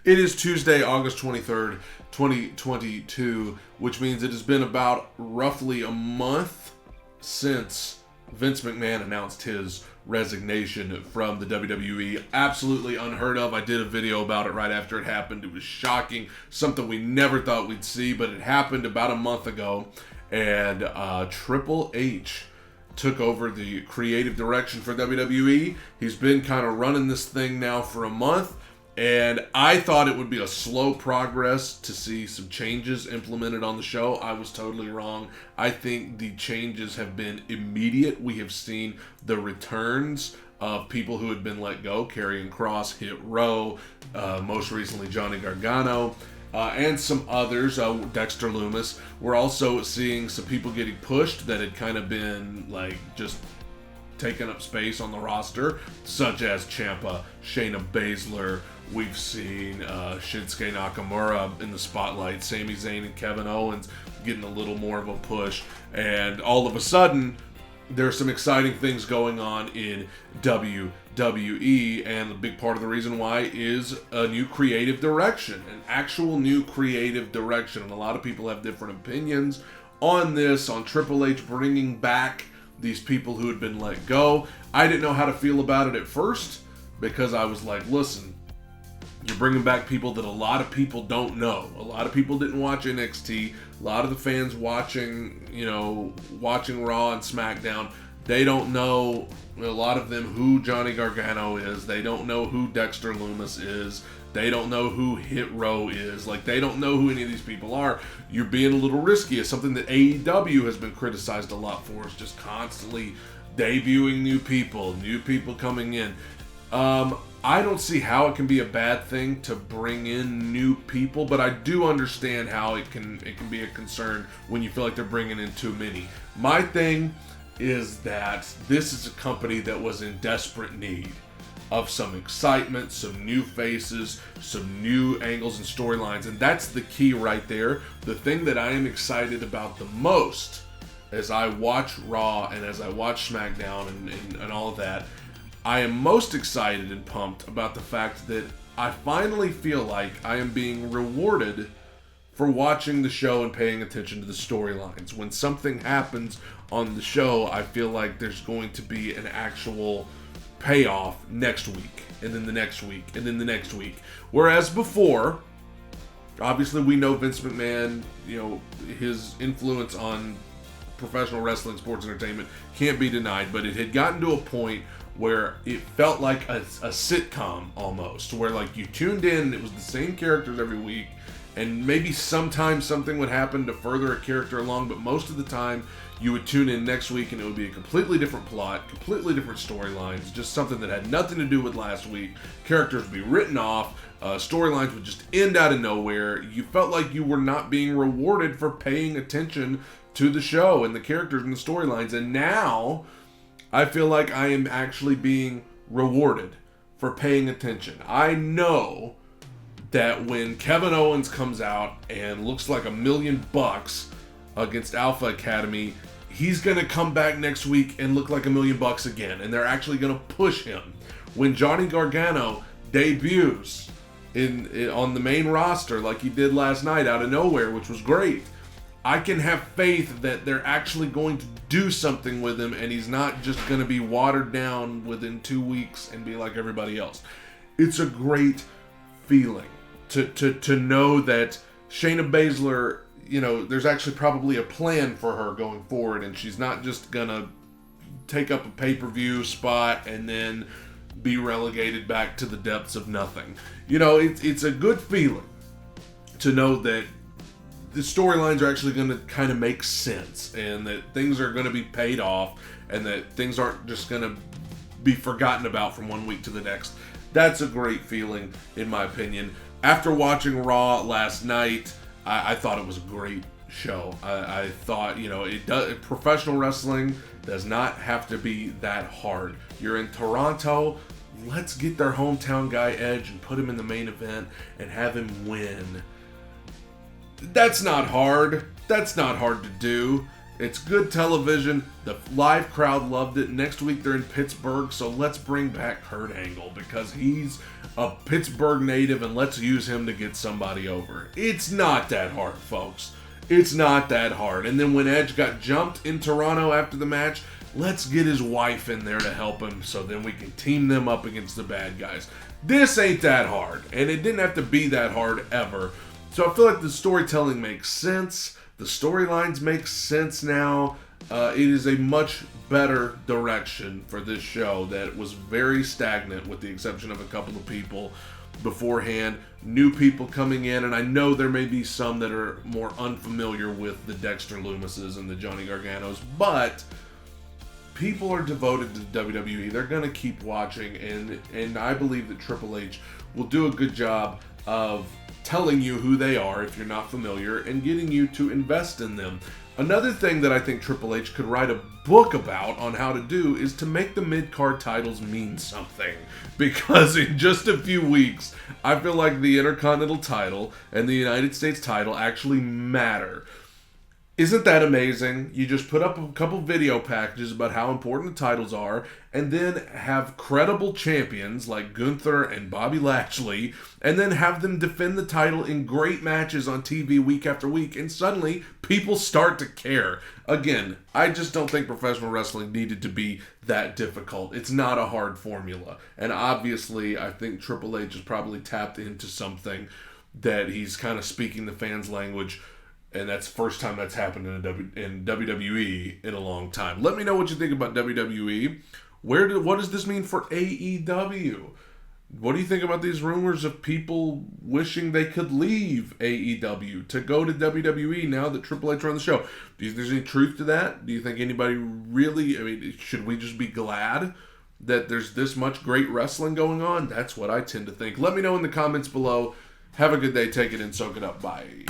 It is Tuesday, August 23rd, 2022, which means it has been about roughly a month since Vince McMahon announced his resignation from the WWE. Absolutely unheard of. I did a video about it right after it happened. It was shocking, something we never thought we'd see, but it happened about a month ago, and Triple H took over the creative direction for WWE. He's been kind of running this thing now for a month, and I thought it would be a slow progress to see some changes implemented on the show. I was totally wrong. I think the changes have been immediate. We have seen the returns of people who had been let go. Karrion Kross hit RAW, most recently Johnny Gargano, and some others, Dexter Lumis. We're also seeing some people getting pushed that had kind of been like just taking up space on the roster, such as Ciampa, Shayna Baszler. We've seen Shinsuke Nakamura in the spotlight, Sami Zayn and Kevin Owens getting a little more of a push, and all of a sudden there's some exciting things going on in WWE, and a big part of the reason why is a new creative direction, an actual new creative direction, and a lot of people have different opinions on this, on Triple H bringing back these people who had been let go. I didn't know how to feel about it at first, because I was like, listen, you're bringing back people that a lot of people don't know. A lot of people didn't watch NXT. A lot of the fans watching Raw and SmackDown, they don't know, a lot of them, who Johnny Gargano is. They don't know who Dexter Lumis is. They don't know who Hit Row is. Like, they don't know who any of these people are. You're being a little risky. It's something that AEW has been criticized a lot for, is just constantly debuting new people coming in. I don't see how it can be a bad thing to bring in new people, but I do understand how it can be a concern when you feel like they're bringing in too many. My thing is that this is a company that was in desperate need of some excitement, some new faces, some new angles and storylines, and that's the key right there. The thing that I am excited about the most as I watch Raw and as I watch SmackDown and all of that, I am most excited and pumped about the fact that I finally feel like I am being rewarded for watching the show and paying attention to the storylines. When something happens on the show, I feel like there's going to be an actual payoff next week, and then the next week, and then the next week. Whereas before, obviously we know Vince McMahon, his influence on professional wrestling, sports entertainment can't be denied, but it had gotten to a point where it felt like a sitcom almost, where like you tuned in, it was the same characters every week, and maybe sometimes something would happen to further a character along, but most of the time you would tune in next week and it would be a completely different plot, completely different storylines, just something that had nothing to do with last week. Characters would be written off, storylines would just end out of nowhere. You felt like you were not being rewarded for paying attention to the show and the characters and the storylines, and now I feel like I am actually being rewarded for paying attention. I know that when Kevin Owens comes out and looks like $1 million against Alpha Academy, he's going to come back next week and look like $1 million again, and they're actually going to push him. When Johnny Gargano debuts on the main roster like he did last night out of nowhere, which was great, I can have faith that they're actually going to do something with him, and he's not just going to be watered down within 2 weeks and be like everybody else. It's a great feeling to know that Shayna Baszler, there's actually probably a plan for her going forward, and she's not just going to take up a pay-per-view spot and then be relegated back to the depths of nothing. It's a good feeling to know that the storylines are actually going to kind of make sense, and that things are going to be paid off, and that things aren't just going to be forgotten about from one week to the next. That's a great feeling, in my opinion. After watching Raw last night, I thought it was a great show. I thought, professional wrestling does not have to be that hard. You're in Toronto, let's get their hometown guy Edge and put him in the main event and have him win. That's not hard. That's not hard to do. It's good television. The live crowd loved it. Next week they're in Pittsburgh, so let's bring back Kurt Angle because he's a Pittsburgh native and let's use him to get somebody over. It's not that hard, folks. It's not that hard. And then when Edge got jumped in Toronto after the match, let's get his wife in there to help him so then we can team them up against the bad guys. This ain't that hard, and it didn't have to be that hard ever. So I feel like the storytelling makes sense. The storylines make sense now. It is a much better direction for this show that was very stagnant with the exception of a couple of people beforehand. New people coming in, and I know there may be some that are more unfamiliar with the Dexter Loomises and the Johnny Garganos, but people are devoted to WWE. They're going to keep watching, and I believe that Triple H will do a good job of telling you who they are if you're not familiar and getting you to invest in them. Another thing that I think Triple H could write a book about on how to do is to make the mid-card titles mean something. Because in just a few weeks, I feel like the Intercontinental title and the United States title actually matter. Isn't that amazing? You just put up a couple video packages about how important the titles are, and then have credible champions like Gunther and Bobby Lashley, and then have them defend the title in great matches on TV week after week, and suddenly people start to care. Again, I just don't think professional wrestling needed to be that difficult. It's not a hard formula. And obviously, I think Triple H has probably tapped into something that he's kind of speaking the fans' language. And that's the first time that's happened in WWE in a long time. Let me know what you think about WWE. What does this mean for AEW? What do you think about these rumors of people wishing they could leave AEW to go to WWE now that Triple H are on the show? Do you think there's any truth to that? Do you think anybody really... I mean, should we just be glad that there's this much great wrestling going on? That's what I tend to think. Let me know in the comments below. Have a good day. Take it in. Soak it up. Bye.